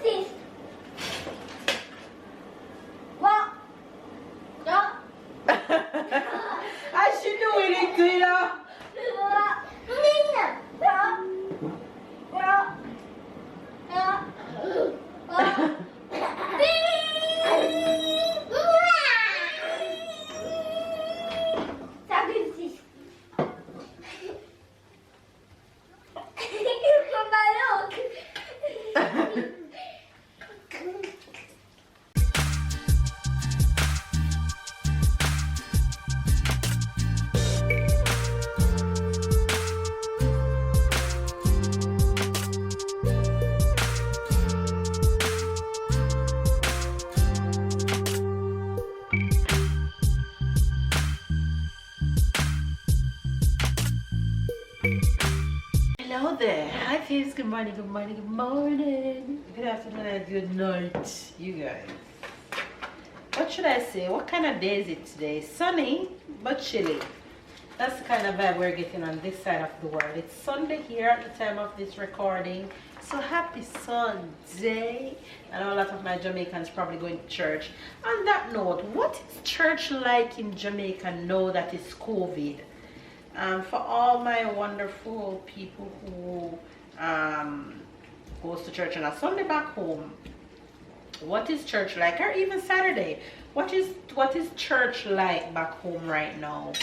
this. What? No. How's she doing it, you know? Hello there. Hi babes, good morning, good morning, good morning. Good afternoon and good night, you guys. What should I say? What kind of day is it today? Sunny but chilly. That's the kind of vibe we're getting on this side of the world. It's Sunday here at the time of this recording. So happy Sunday. I know a lot of my Jamaicans probably going to church. On that note, what is church like in Jamaica now that it's COVID? For all my wonderful people who goes to church on a Sunday back home, what is church like? Or even Saturday, what is church like back home right now?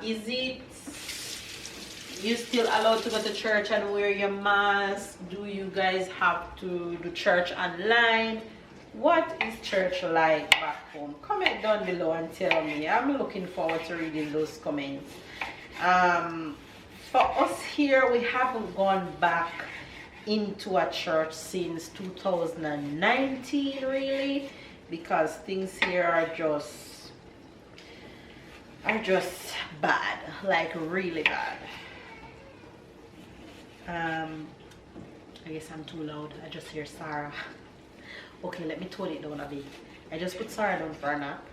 Is it you still allowed to go to church and wear your mask? Do you guys have to do church online? What is church like back home? Comment down below and tell me. I'm looking forward to reading those comments. For us here, we haven't gone back into a church since 2019 really, because things here are just bad, like really bad. I guess I'm too loud. I just hear Sarah. Okay, let me tone it down a bit. I just put Sarah down for a nap.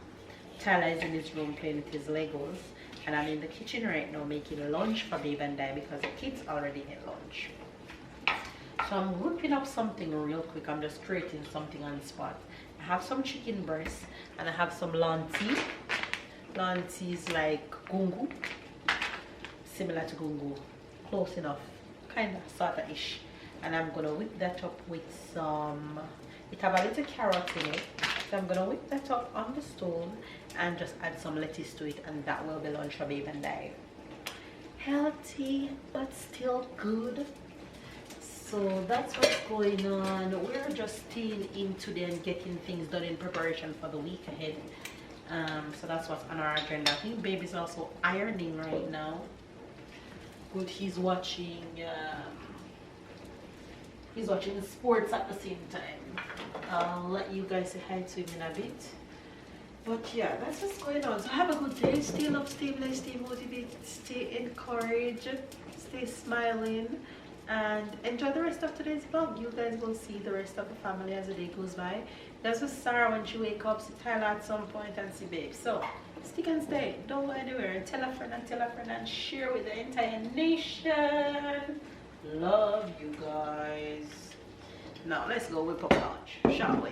Tyler is in his room playing with his Legos, and I'm in the kitchen right now making lunch for Babe and I because the kids already ate lunch. So I'm whipping up something real quick. I'm just creating something on the spot. I have some chicken breast and I have some lanti. Lanti is like gungu, similar to gungu, close enough, kind of sort of ish. And I'm gonna whip that up with some, it have a little carrot in it, so I'm gonna whip that up on the stove and just add some lettuce to it, and that will be lunch for Babe and I. Healthy but still good. So that's what's going on. We're just staying in today and getting things done in preparation for the week ahead. So that's what's on our agenda. I think Babe is also ironing right now. Good, he's watching sports at the same time. I'll let you guys say hi to him in a bit. But yeah, that's what's going on. So have a good day. Stay love, stay blessed, stay motivated, stay encouraged, stay smiling, and enjoy the rest of today's vlog. You guys will see the rest of the family as the day goes by. That's with Sarah when she wakes up, see Tyler at some point, and see Babe. So stick and stay, don't go anywhere, and tell a friend and share with the entire nation. Love you guys. Now let's go whip up lunch, shall we?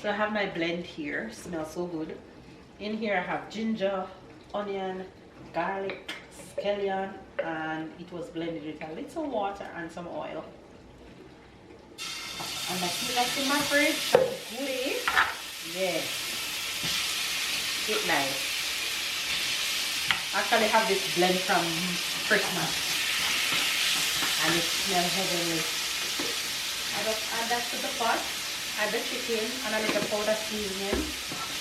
So I have my blend here, smells so good. In here I have ginger, onion, garlic, scallion, and it was blended with a little water and some oil. And I keep that in my fridge, goodie. Yeah, it's nice. I actually have this blend from Christmas and it smells heavenly. I just add that to the pot, add the chicken and a little powder seasoning.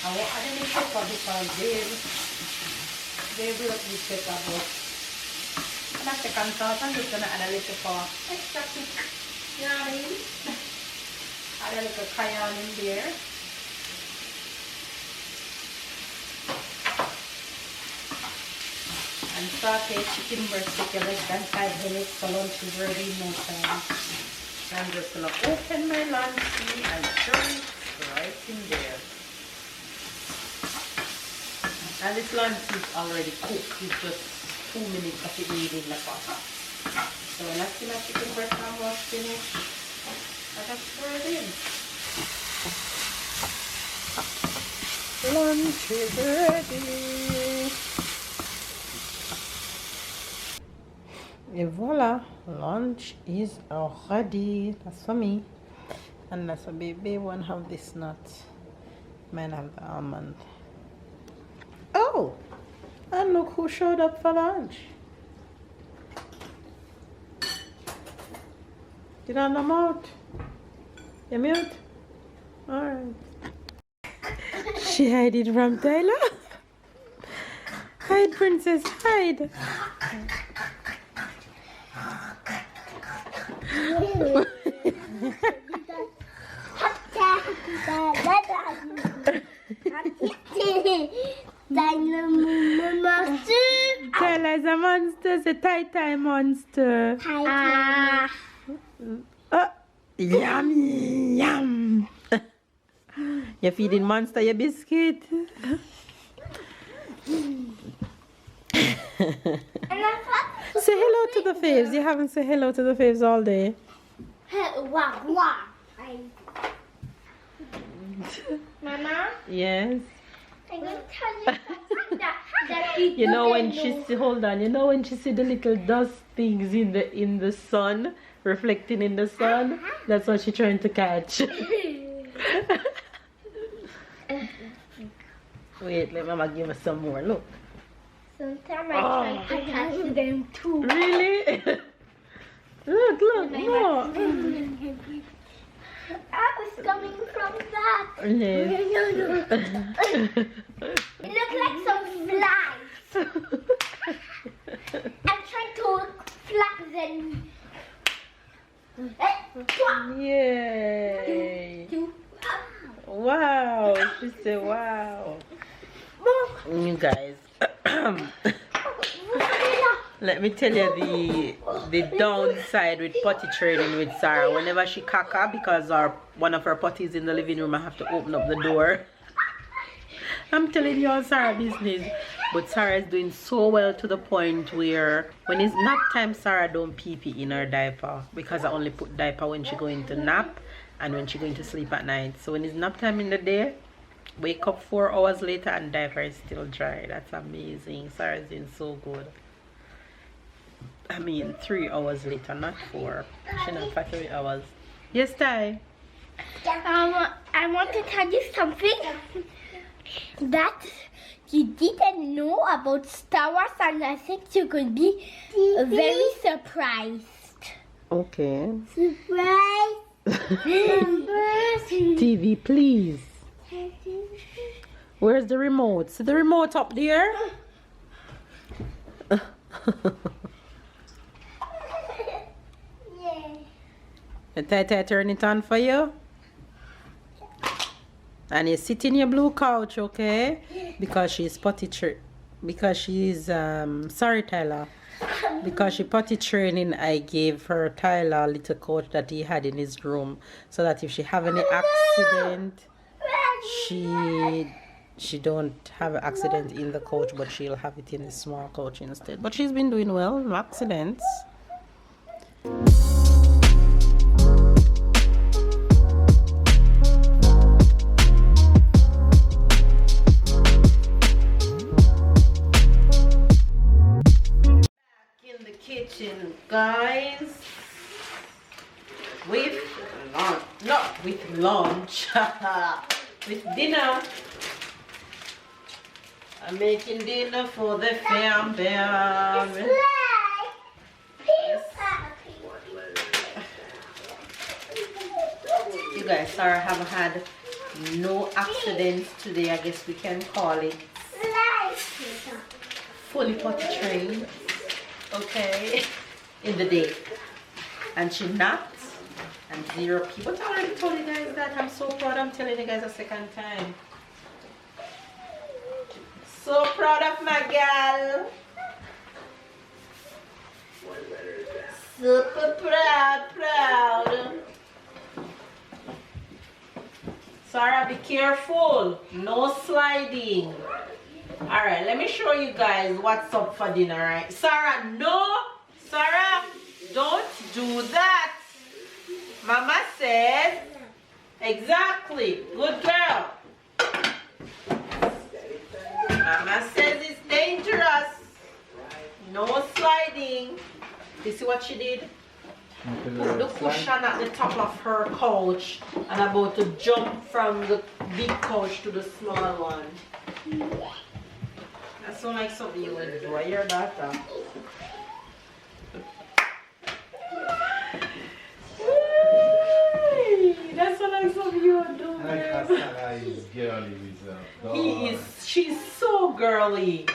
I won't add any pepper because they will eat pepper, but I'm not second thought. I'm just gonna add a little for extra kick. You know what I mean? Add a little cayenne in there. And saute chicken breast for less than 5 minutes, so lunch is ready in no time. So I'm just gonna open my lunch and throw it right in there. And this lunch is already cooked. It's just 2 minutes of it needing the pot. So when I see my chicken breast and was finished, I just stir it in. Lunch is ready. And voila, lunch is ready. That's for me. And that's for baby. One have this nut. Mine have the almond. Oh! And look who showed up for lunch. Get on the mouth. You mute? Alright. She hid it from Tyler. Hide, princess, hide. Tyler's a monster, it's a tie-tie monster. Yummy, yum. You're feeding monster your biscuit. Say hello to the faves. You haven't said hello to the faves all day. Mama? Yes. I'm going to tell you that You know when she see, hold on. You know when she see the little dust things in the sun, reflecting in the sun. That's what she's trying to catch. Wait, let Mama give us some more. Look. Sometimes I try to catch them too. Really? Look, more. I was coming from that. Yes. It looked like some flies. I'm trying to flax and... Yay. Wow. She said wow. You guys. Let me tell you the downside with potty training with Sarah. Whenever she caca, because one of her potties in the living room, I have to open up the door. I'm telling you all Sarah business. But Sarah is doing so well to the point where when it's nap time, Sarah don't pee in her diaper, because I only put diaper when she going to nap and when she going to sleep at night. So when it's nap time in the day, wake up 4 hours later and diaper is still dry. That's amazing. Sarah's doing so good. I mean 3 hours later, not 4. She not for 3 hours. Yes, Ty? I want to tell you something that you didn't know about Star Wars, and I think you're going to be very surprised. Okay. Surprise! TV, please. Where's the remote? See the remote up there? The Tata turn it on for you. And you sit in your blue couch, okay? Because she's potty because she's sorry Tyler. Because she potty training, I gave her Tyler a little couch that he had in his room, so that if she have any accident, she don't have an accident in the couch, but she'll have it in the small couch instead. But she's been doing well, no accidents. Kitchen, guys, with lunch, not with lunch, with dinner. I'm making dinner for the family. You guys, Sarah haven't had no accidents today. I guess we can call it fully potty trained. Okay, in the day, and she napped, and 0 pee. But I already told you guys that. I'm so proud. I'm telling you guys a second time. So proud of my gal. Super proud. Sarah, be careful. No sliding. Alright, let me show you guys what's up for dinner, right? Sarah, no! Sarah! carefully. Good girl. Mama says it's dangerous. No sliding. You see what she did? Put the cushion at the top of her couch and about to jump from the big couch to the small one. That sounds like something you enjoy, your daughter. That's what I saw you do. I like how Sarah is girly with her She's so girly.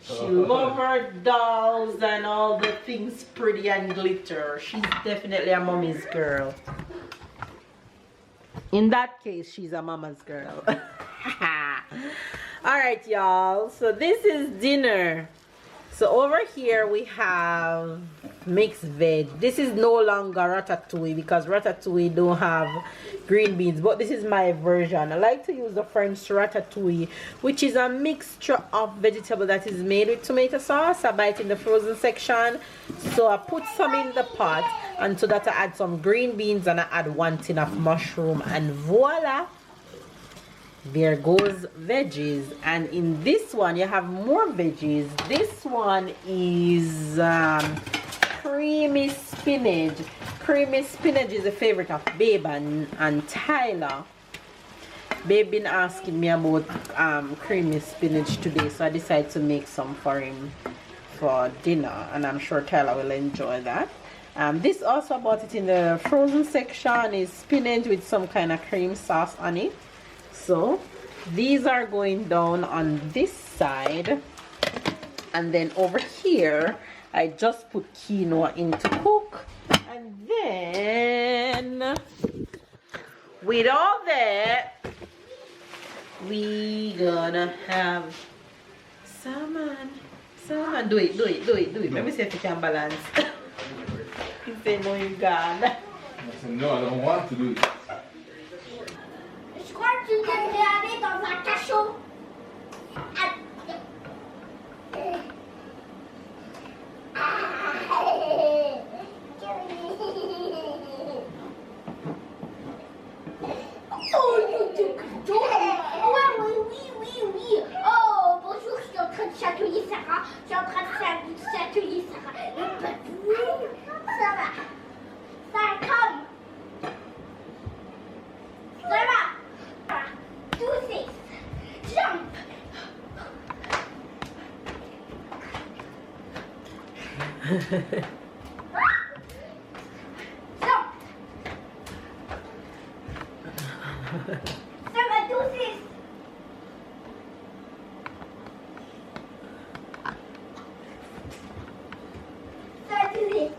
She loves her dolls and all the things pretty and glitter. She's definitely a mommy's girl. In that case, she's a mama's girl. Alright, y'all. So this is dinner. So over here we have mixed veg. This is no longer ratatouille because ratatouille don't have green beans, but this is my version. I like to use the French ratatouille, which is a mixture of vegetable that is made with tomato sauce. I buy it in the frozen section, so I put some in the pot, and to that I add some green beans and I add 1 tin of mushroom, and voila, there goes veggies. And in this one you have more veggies. This one is creamy spinach. Creamy spinach is a favorite of Babe and Tyler. Babe been asking me about creamy spinach today, so I decided to make some for him for dinner, and I'm sure Tyler will enjoy that. This also, I bought it in the frozen section, is spinach with some kind of cream sauce on it. So these are going down on this side, and then over here I just put quinoa in to cook, and then with all that we gonna have salmon. Do it. Let me see if you can balance. You say no, you can't. I said, no, I don't want to do it. Je crois que tu devrais aller dans un cachot. Oui. Oh, bonjour, je suis en train de chatouiller Sarah. Je suis en train de chatouiller Sarah. Le patou, ça va. Sarah, come. Sarah. Do this. Jump. Jump. Sarah, do this. Sarah, do this.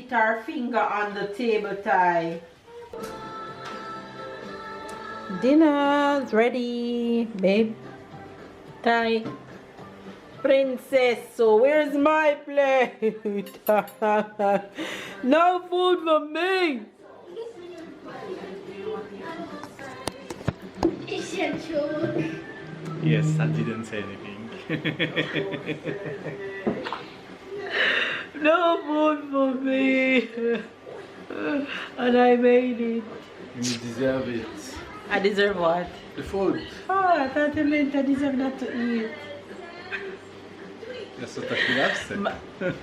Her finger on the table tie. Dinner's ready, babe. Tie. Princess, so where's my plate? No food for me. It's a joke. Yes, I didn't say anything. No food for me. And I made it. You deserve it. I deserve what? The food. Oh, I thought you meant I deserve not to eat. That's what I should have said.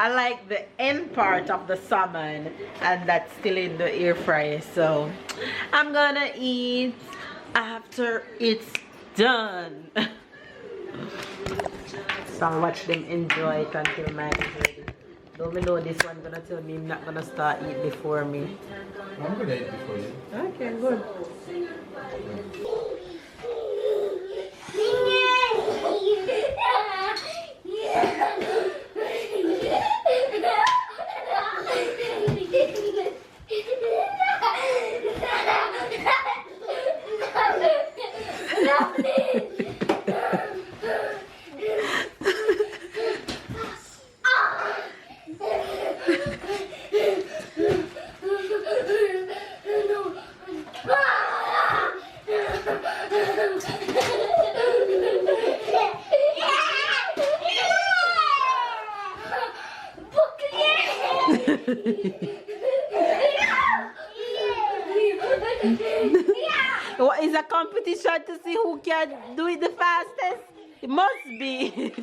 I like the end part of the salmon, and that's still in the air fryer. So I'm gonna eat after it's done. So I'll watch them enjoy it until mine is ready. Don't know this one gonna tell me I'm not gonna start eat before me. I'm gonna eat before you. Okay, good. What is a competition to see who can do it the fastest? It must be.